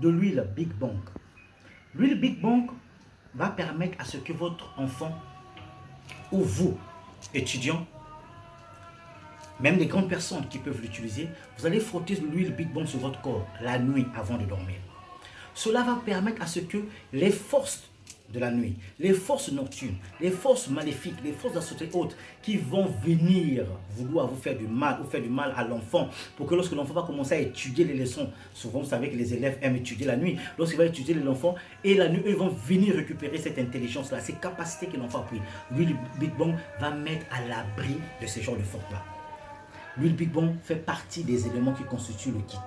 de l'huile Big Bang. L'huile Big Bang va permettre à ce que votre enfant ou vous, étudiants, même les grandes personnes qui peuvent l'utiliser, vous allez frotter l'huile Big Bang sur votre corps la nuit avant de dormir. Cela va permettre à ce que les forces de la nuit, les forces nocturnes, les forces maléfiques, les forces de la société haute qui vont venir vouloir vous faire du mal ou faire du mal à l'enfant pour que lorsque l'enfant va commencer à étudier les leçons, souvent vous savez que les élèves aiment étudier la nuit, lorsqu'il va étudier l'enfant et la nuit, eux vont venir récupérer cette intelligence-là, ces capacités que l'enfant a pris. L'huile Big Bang va mettre à l'abri de ces genres de fautes-là. L'huile Big Bang fait partie des éléments qui constituent le kit.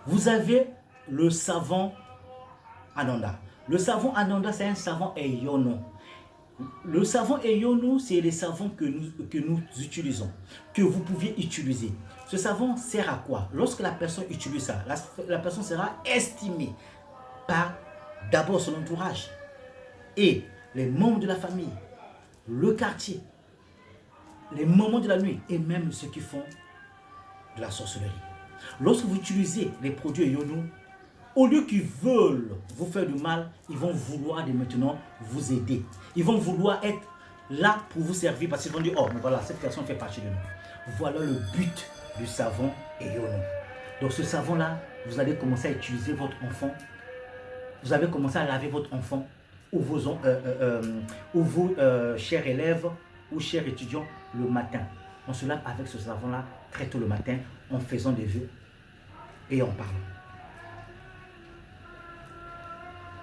Vous avez le savon Ananda. Le savon Ananda, c'est un savon Eyono. Le savon Eyono, c'est les savons que nous utilisons, que vous pouviez utiliser. Ce savon sert à quoi? Lorsque la personne utilise ça, la personne sera estimée par d'abord son entourage et les membres de la famille, le quartier, les moments de la nuit et même ceux qui font de la sorcellerie. Lorsque vous utilisez les produits Eyono, au lieu qu'ils veulent vous faire du mal, ils vont vouloir dès maintenant vous aider. Ils vont vouloir être là pour vous servir parce qu'ils vont dire, oh, mais voilà, cette personne fait partie de nous. Voilà le but du savon Eyono. Donc ce savon-là, vous allez commencer à utiliser votre enfant. Vous allez commencer à laver votre enfant ou vos chers élèves ou chers étudiants le matin. On se lave avec ce savon-là très tôt le matin en faisant des vœux et en parlant.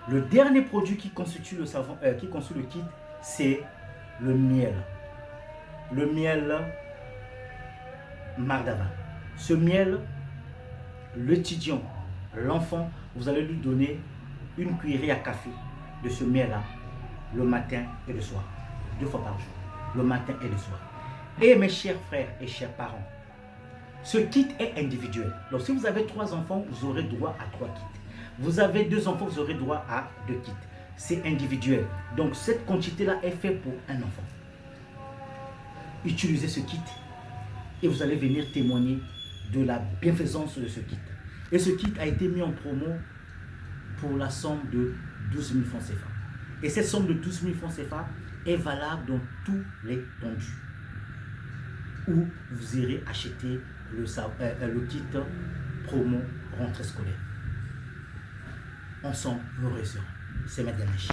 Le dernier produit qui constitue le savon, qui constitue le kit, c'est le miel. Le miel Mardava. Ce miel, l'étudiant, l'enfant, vous allez lui donner une cuillerée à café de ce miel-là le matin et le soir. 2 fois par jour. Le matin et le soir. Et mes chers frères et chers parents, ce kit est individuel. Donc si vous avez 3 enfants, vous aurez droit à 3 kits. Vous avez 2 enfants, vous aurez droit à 2 kits. C'est individuel. Donc cette quantité-là est faite pour un enfant. Utilisez ce kit et vous allez venir témoigner de la bienfaisance de ce kit. Et ce kit a été mis en promo pour la somme de 12 000 francs CFA. Et cette somme de 12 000 francs CFA est valable dans tous les tendus où vous irez acheter le kit promo rentrée scolaire. Ensemble, nous réussirons. C'est Maître Ganache.